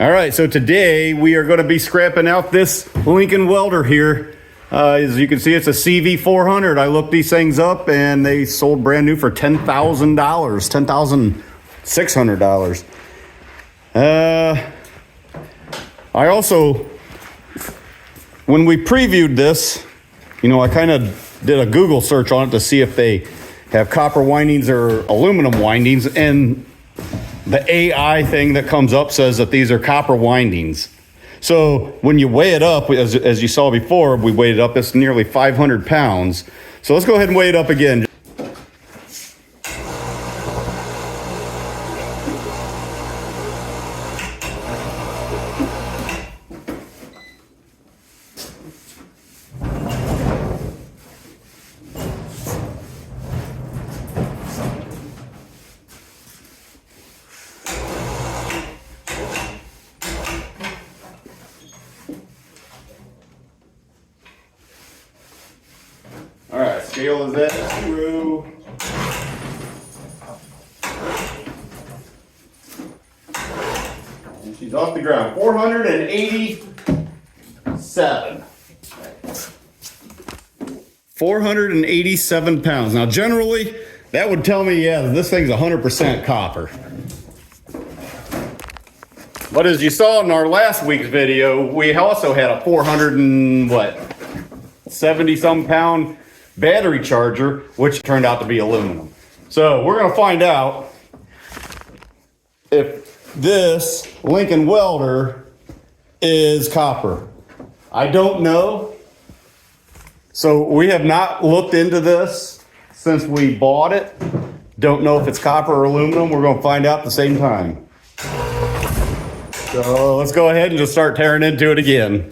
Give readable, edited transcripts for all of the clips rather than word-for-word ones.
All right, so today we are going to be scrapping out this Lincoln Welder here. As you can see, it's a CV400. I looked these things up and they sold brand new for $10,000, $10,600. I also, when we previewed this, I kind of did a Google search on it to see if they have copper windings or aluminum windings, and the AI thing that comes up says that these are copper windings. So when you weigh it up, as you saw before, we weighed it up, it's nearly 500 pounds. So let's go ahead and weigh it up again. All right, scale is at 0. And she's off the ground. 487. 487 pounds. Now, generally, that would tell me, yeah, this thing's 100% copper. But as you saw in our last week's video, we also had a 470-some pound battery charger, which turned out to be aluminum. So we're going to find out if this Lincoln Welder is copper. I don't know. So we have not looked into this since we bought it. Don't know if it's copper or aluminum. We're going to find out at the same time. So let's go ahead and just start tearing into it again.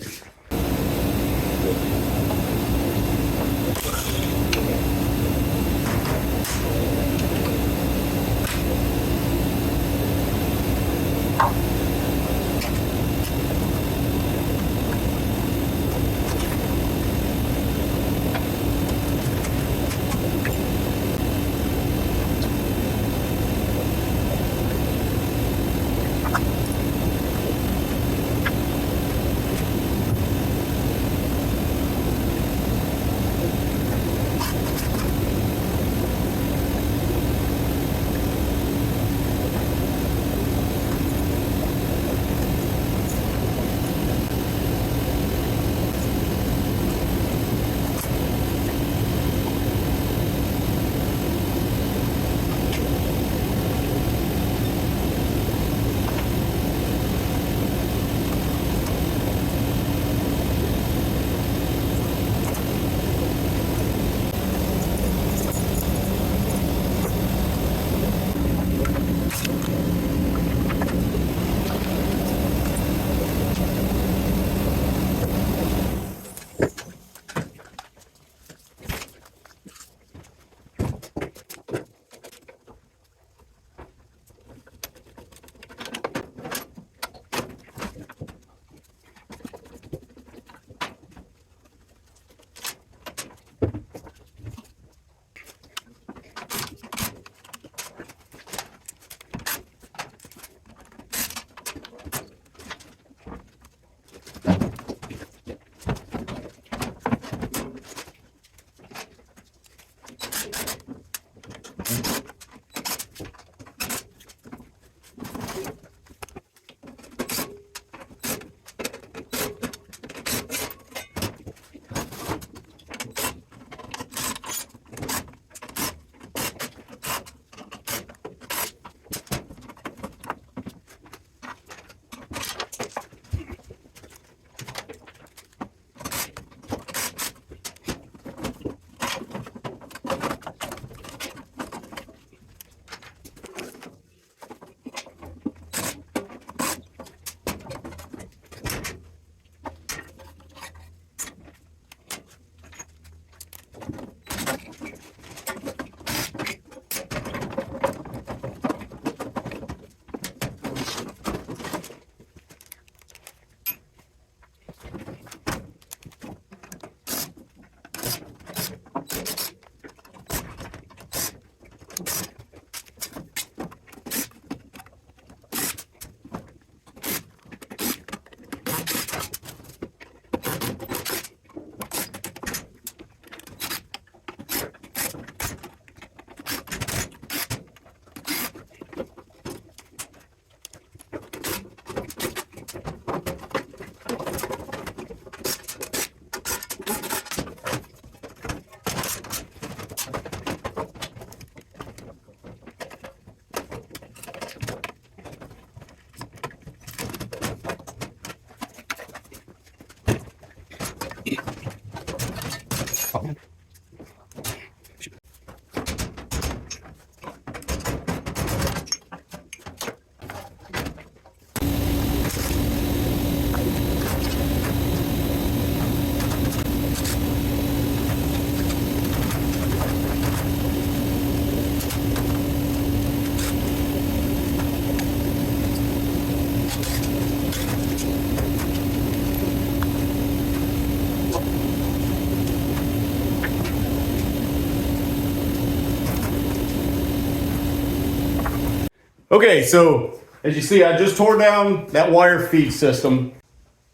Okay, so as you see, I just tore down that wire feed system.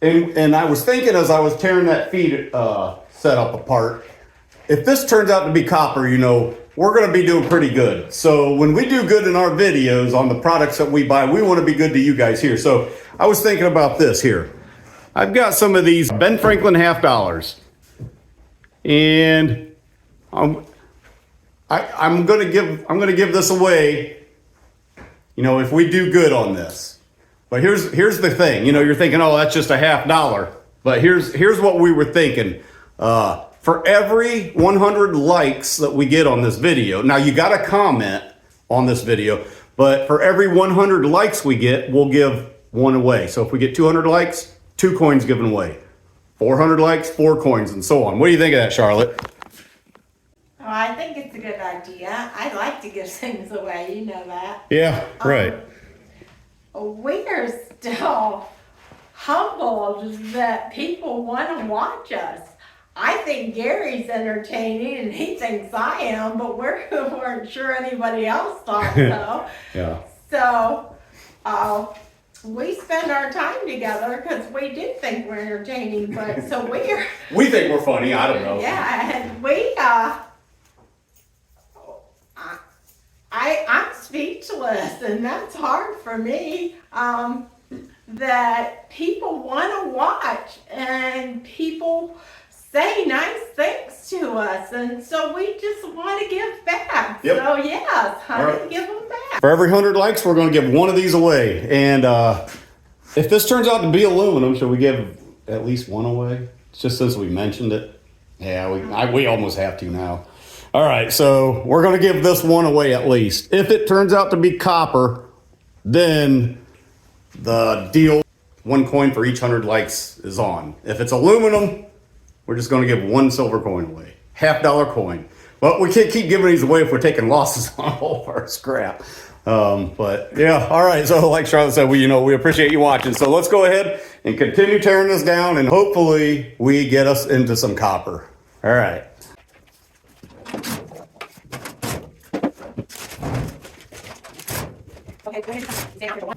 And I was thinking as I was tearing that feed setup apart, if this turns out to be copper, you know, we're going to be doing pretty good. So when we do good in our videos on the products that we buy, we want to be good to you guys here. So I was thinking about this here. I've got some of these Ben Franklin $50, and I'm going to give this away, you know, if we do good on this. But here's the thing, you know, you're thinking, oh, that's just a $50. But here's what we were thinking. For every 100 likes that we get on this video, now you got to comment on this video, but for every 100 likes we get, we'll give one away. So if we get 200 likes, 2 coins given away. 400 likes, 4 coins, and so on. What do you think of that, Charlotte? Well, I think it's a good idea. I like to give things away, you know that. Yeah, right. We are still humbled that people want to watch us. I think Gary's entertaining and he thinks I am, but we weren't sure anybody else thought so. Yeah. So we spend our time together because we do think we're entertaining, but so we're... We think we're funny, I don't know. Yeah, and I'm speechless, and that's hard for me, that people want to watch and people say nice things to us, and so we just want to give back. Yep. So yes, honey, Right. give them back. For every 100 likes, we're going to give one of these away. And if this turns out to be aluminum, should we give at least one away? Just since we mentioned it. Yeah, we almost have to now. All right, so we're going to give this one away at least. If it turns out to be copper, then the deal, 1 coin for each 100 likes is on. If it's aluminum, we're just going to give 1 silver coin away. $50 coin. But we can't keep giving these away if we're taking losses on all of our scrap. But yeah, all right. So like Charlotte said, we appreciate you watching. So let's go ahead and continue tearing this down, and hopefully we get us into some copper. All right. Okay, go ahead and stand up for one.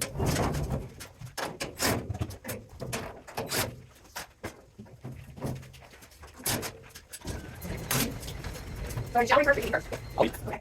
So shall we first or first? Okay.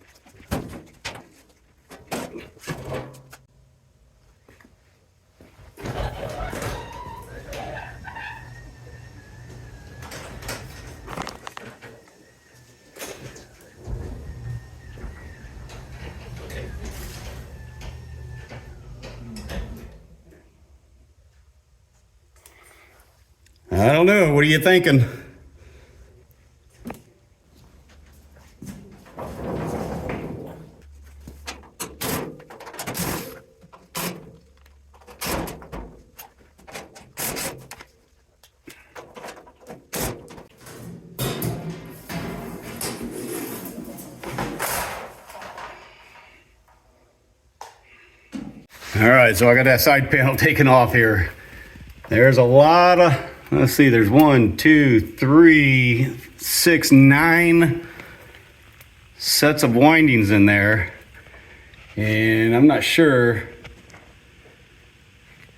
I don't know. What are you thinking? All right, so I got that side panel taken off here. There's a lot of, let's see, there's 1, 2, 3, 6, 9 sets of windings in there. And I'm not sure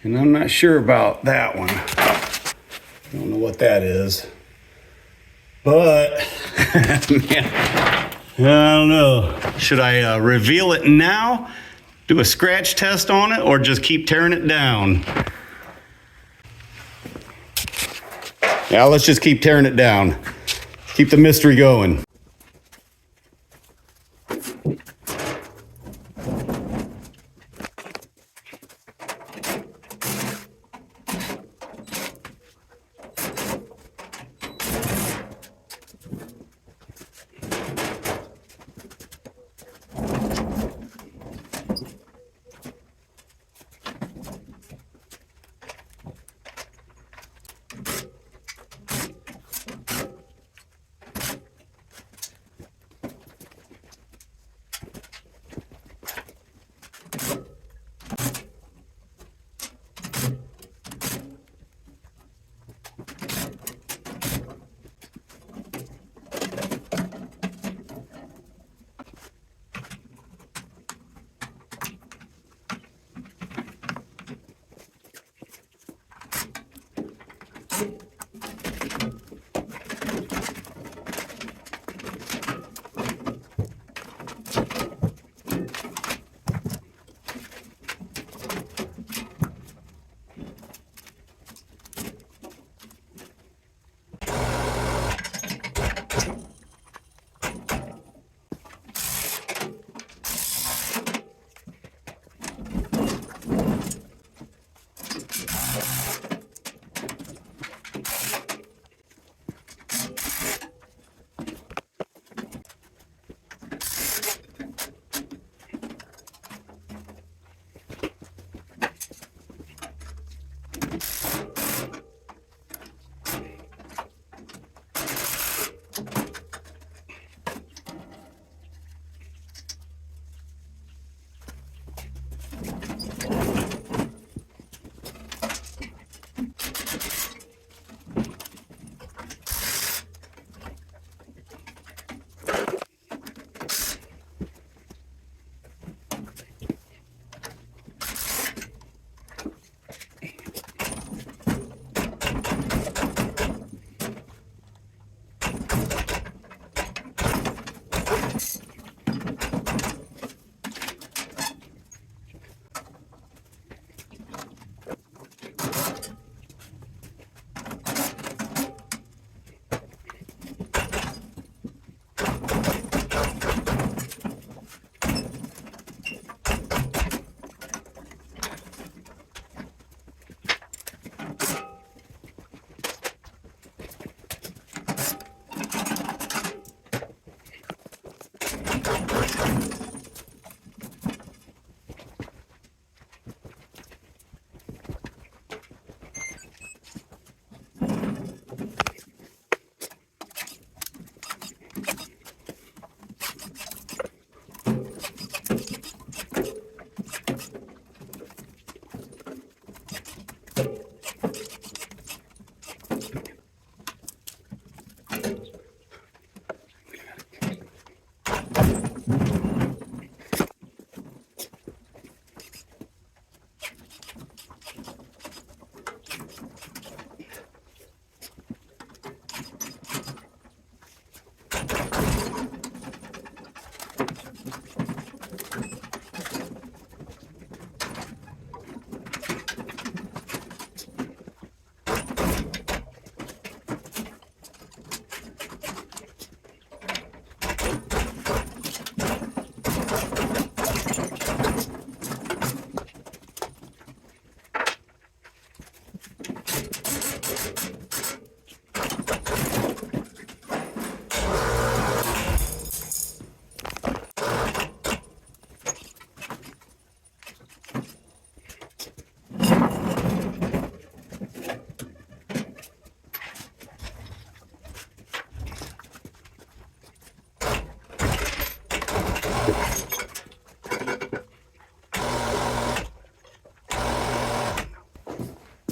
about that one. I don't know what that is. But, man, I don't know. Should I reveal it now? Do a scratch test on it, or just keep tearing it down? Yeah, let's just keep tearing it down. Keep the mystery going.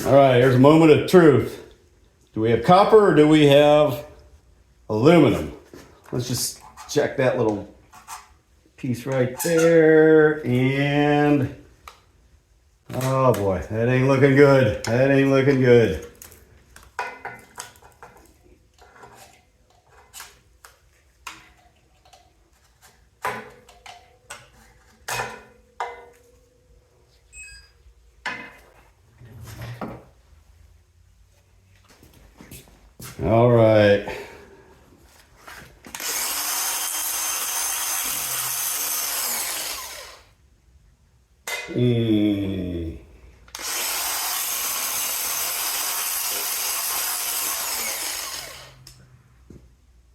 All right, here's a moment of truth. Do we have copper or do we have aluminum? Let's just check that little piece right there. And oh boy, that ain't looking good. That ain't looking good. All right.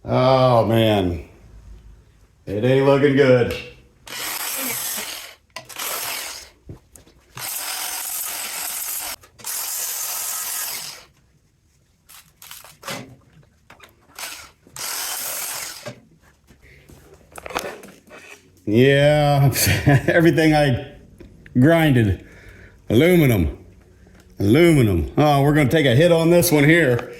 Oh man, it ain't looking good. Yeah, everything I grinded, aluminum. Oh, we're gonna take a hit on this one here.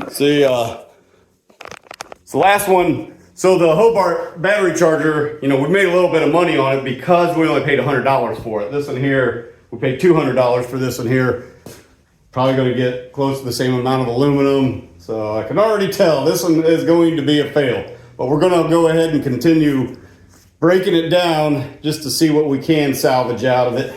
See, it's the last one. So the Hobart battery charger, you know, we made a little bit of money on it because we only paid $100 for it. This one here, we paid $200 for this one here. Probably gonna get close to the same amount of aluminum. So I can already tell this one is going to be a fail. But we're gonna go ahead and continue breaking it down just to see what we can salvage out of it.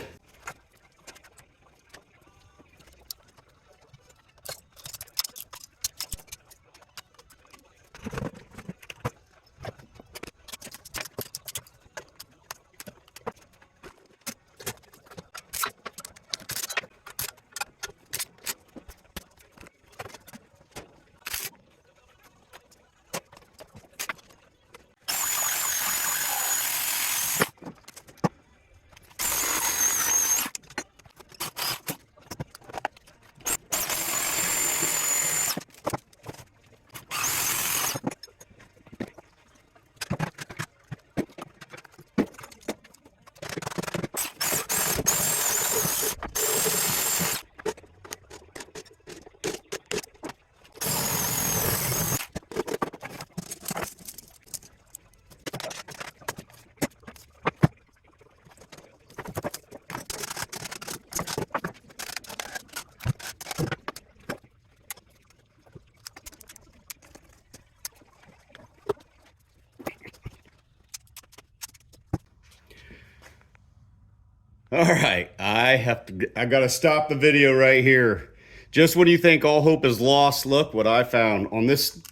All right, I gotta stop the video right here. Just when you think all hope is lost, look what I found on this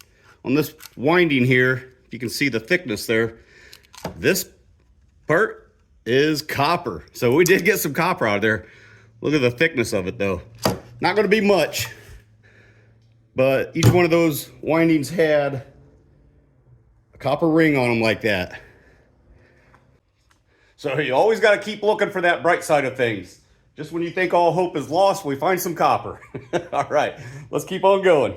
winding here. You can see the thickness there. This part is copper. So we did get some copper out of there. Look at the thickness of it though. Not gonna be much, but each one of those windings had a copper ring on them like that. So you always got to keep looking for that bright side of things. Just when you think all hope is lost, we find some copper. All right, let's keep on going.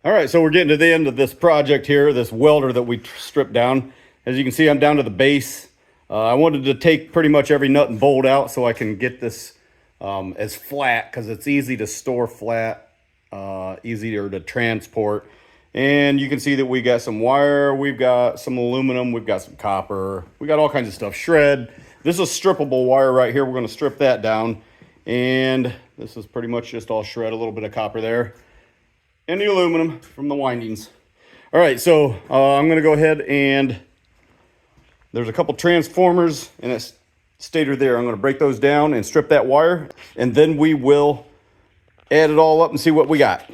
All right, so we're getting to the end of this project here, this welder that we stripped down. As you can see, I'm down to the base. I wanted to take pretty much every nut and bolt out so I can get this as flat, because it's easy to store flat, easier to transport. And you can see that we got some wire, we've got some aluminum, we've got some copper, we got all kinds of stuff. Shred. This is strippable wire right here. We're going to strip that down. And this is pretty much just all shred, a little bit of copper there. And the aluminum from the windings. All right, so I'm going to go ahead and there's a couple transformers and a stator there. I'm going to break those down and strip that wire, and then we will add it all up and see what we got.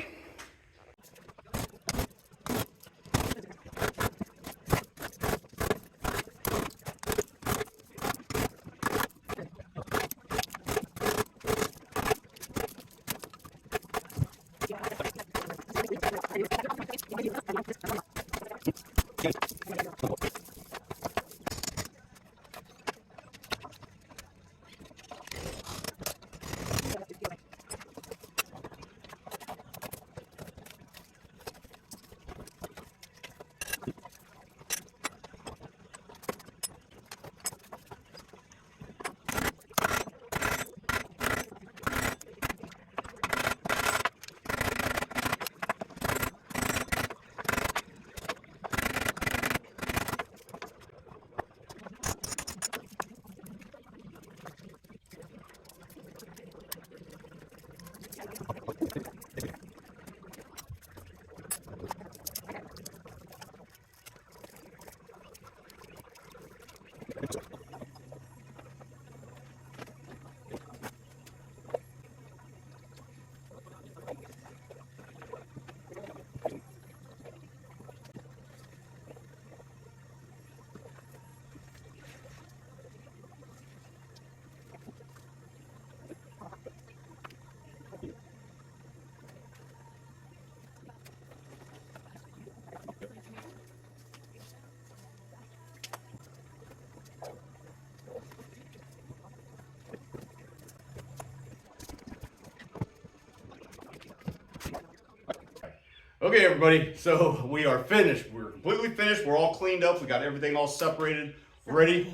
Okay, everybody, so we are finished. We're completely finished. We're all cleaned up. We got everything all separated, ready.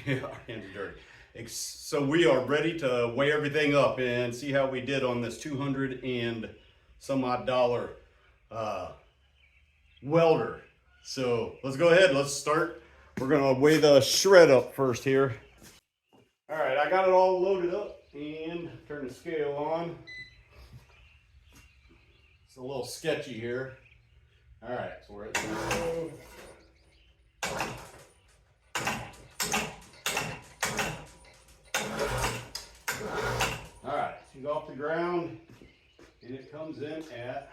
Yeah, our hands are dirty. So we are ready to weigh everything up and see how we did on this $200 and some odd dollar welder. So let's go ahead. Let's start. We're gonna weigh the shred up first here. All right, I got it all loaded up and turn the scale on. It's a little sketchy here. All right, so we're at 0. All right, she's off the ground, and it comes in at,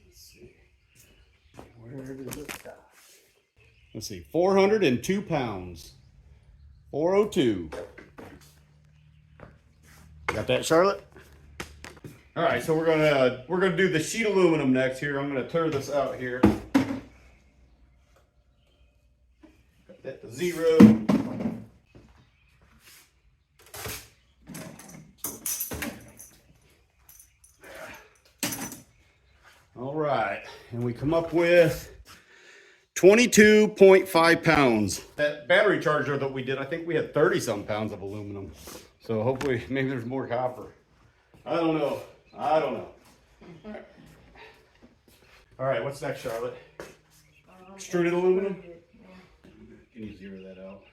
let's see, where does it stop? Let's see, 402 pounds. 402. Got that, Charlotte? All right, so we're gonna do the sheet aluminum next here. I'm gonna tear this out here. Got that to 0. All right, and we come up with 22.5 pounds. That battery charger that we did, I think we had 30 some pounds of aluminum. So hopefully, maybe there's more copper. I don't know. All right, what's next, Charlotte? Extruded aluminum? Can you zero that out?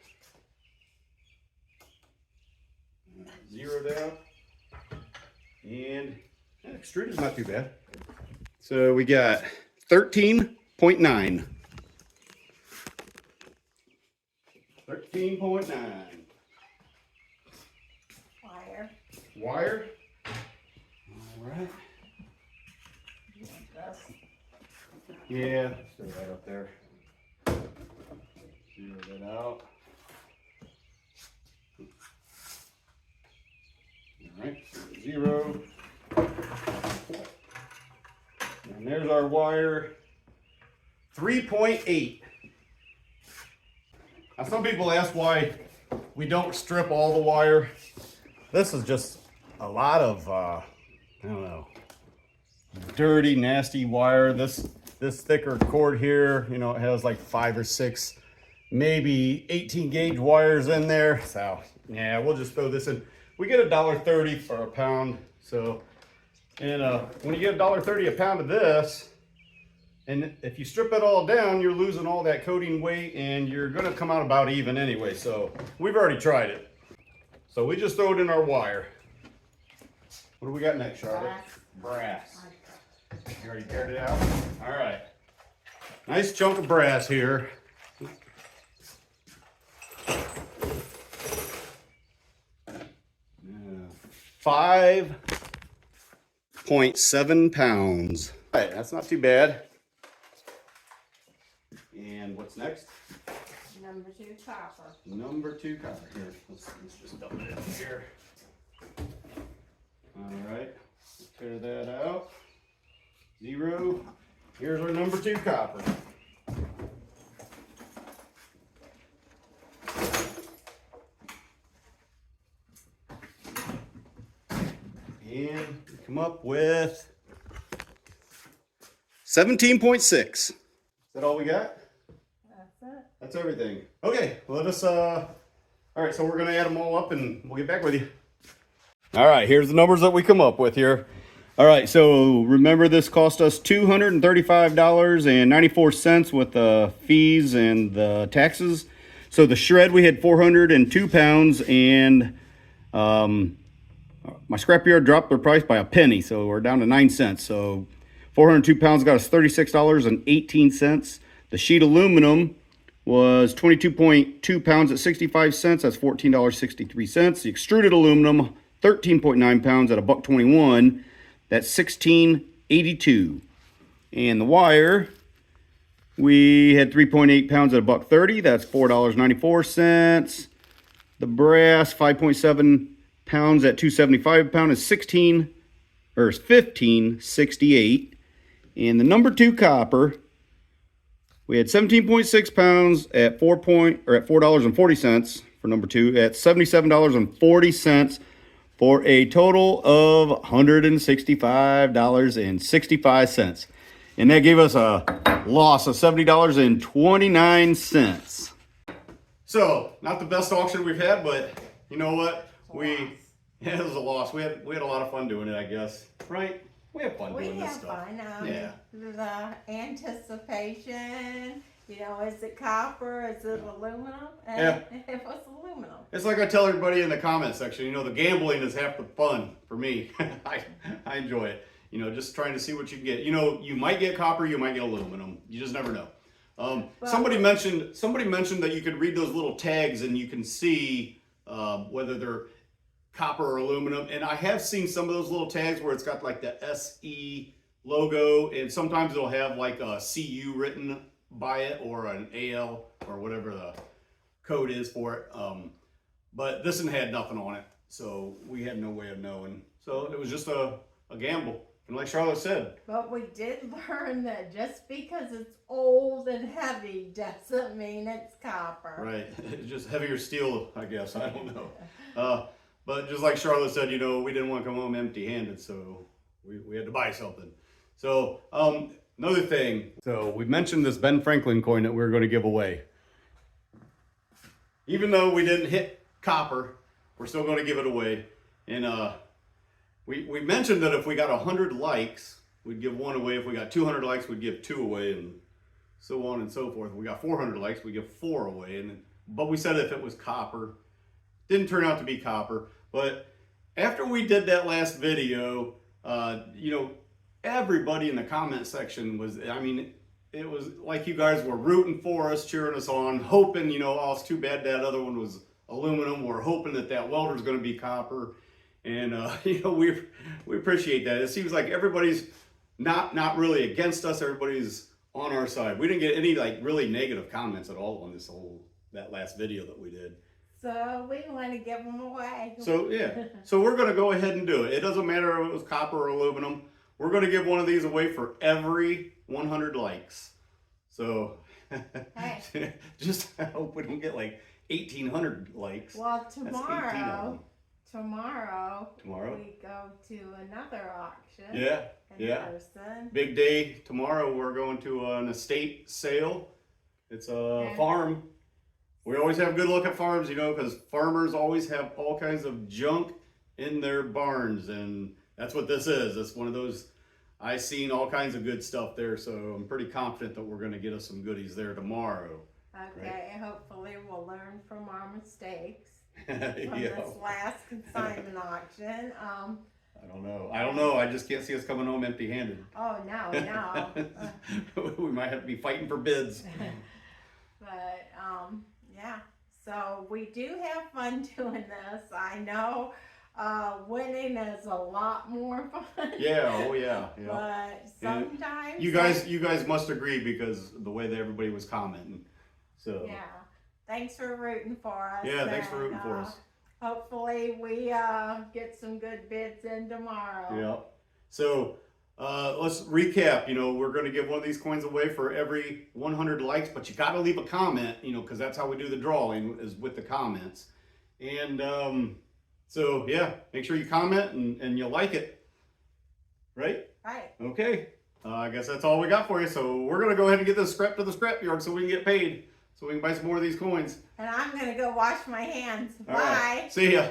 Zero down. And extruded's not too bad. So we got 13.9. 13.9. Wire. All right. Yeah, throw that up there. Zero that out. All right, 0. And there's our wire. 3.8. Now, some people ask why we don't strip all the wire. This is just a lot of I don't know, dirty, nasty wire. This thicker cord here, you know, it has like 5 or 6, maybe 18 gauge wires in there. So yeah, we'll just throw this in. We get $1.30 for a pound. So, and when you get $1.30 a pound of this, and if you strip it all down, you're losing all that coating weight and you're gonna come out about even anyway. So we've already tried it. So we just throw it in our wire. What do we got next, Charlotte? Brass. You already teared it out? All right. Nice chunk of brass here. 5.7 pounds. All right, that's not too bad. And what's next? Number 2 copper. Number 2 copper. Here, let's just dump it in here. All right, tear that out. 0. Here's our number 2 copper. And we come up with 17.6. Is that all we got? That's it. That's everything. Okay, let us, all right, so we're gonna add them all up and we'll get back with you. All right, here's the numbers that we come up with here. All right, so remember this cost us $235.94 with the fees and the taxes. So the shred, we had 402 pounds, and my scrapyard dropped their price by a penny, so we're down to 9 cents. So 402 pounds got us $36.18. The sheet aluminum was 22.2 pounds at 65 cents. That's $14.63. The extruded aluminum, 13.9 pounds at $1.21. That's $16.82. And the wire, we had 3.8 pounds at $1.30. That's $4.94. The brass, 5.7 pounds at $2.75 a pound is $15.68. And the number 2 copper, we had 17.6 pounds at $4.40 for number 2 at $77.40 for a total of $165.65. And that gave us a loss of $70.29. So, not the best auction we've had, but you know what? It was a loss. We had a lot of fun doing it, I guess. Right? We have fun doing this stuff. We have fun. Yeah. The anticipation, you know, is it copper? Is it aluminum? And Yeah. it was aluminum. It's like I tell everybody in the comment section, you know, the gambling is half the fun for me. I enjoy it. You know, just trying to see what you can get. You know, you might get copper, you might get aluminum. You just never know. Somebody mentioned that you could read those little tags and you can see whether they're copper or aluminum. And I have seen some of those little tags where it's got like the SE logo, and sometimes it'll have like a CU written by it or an AL or whatever the code is for it. But this one had nothing on it, so we had no way of knowing. So it was just a gamble. And like Charlotte said. But we did learn that just because it's old and heavy doesn't mean it's copper. Right. It's just heavier steel, I guess. I don't know. But just like Charlotte said, you know, we didn't want to come home empty-handed, so we had to buy something. So another thing. So we mentioned this Ben Franklin coin that we were going to give away. Even though we didn't hit copper, we're still going to give it away. And we mentioned that if we got 100 likes, we'd give 1 away. If we got 200 likes, we'd give 2 away, and so on and so forth. If we got 400 likes, we'd give 4 away. But we said if it was copper. Didn't turn out to be copper. But after we did that last video, you know, everybody in the comment section was, I mean, it was like you guys were rooting for us, cheering us on, hoping, you know, oh, it's too bad that other one was aluminum. We're hoping that welder's going to be copper. And, you know, we appreciate that. It seems like everybody's not really against us. Everybody's on our side. We didn't get any, like, really negative comments at all on that last video that we did. So we want to give them away. So, yeah. So we're going to go ahead and do it. It doesn't matter if it was copper or aluminum. We're going to give one of these away for every 100 likes. So, hey. just hope we don't get like 1,800 likes. Well, tomorrow tomorrow Tomorrow? we go to another auction. Yeah, In yeah. person. Big day tomorrow. We're going to an estate sale. It's a farm. We always have a good look at farms, you know, because farmers always have all kinds of junk in their barns, and that's what this is. It's one of those. I seen all kinds of good stuff there, so I'm pretty confident that we're going to get us some goodies there tomorrow. Okay, right? Hopefully we'll learn from our mistakes from this last consignment auction. I don't know. I just can't see us coming home empty-handed. Oh, no. We might have to be fighting for bids. But, yeah. So we do have fun doing this. I know winning is a lot more fun. Yeah, oh yeah. But sometimes you guys must agree because the way that everybody was commenting. So yeah. Thanks for rooting for us. Yeah, thanks for rooting for us. Hopefully we get some good bids in tomorrow. Yeah. So let's recap. You know, we're going to give one of these coins away for every 100 likes, but you got to leave a comment, you know, because that's how we do the drawing is with the comments. And so yeah, make sure you comment and you like it. Right? Right. Okay. I guess that's all we got for you. So we're going to go ahead and get this scrap to the scrap yard so we can get paid. So we can buy some more of these coins. And I'm going to go wash my hands. All Bye. right. See ya.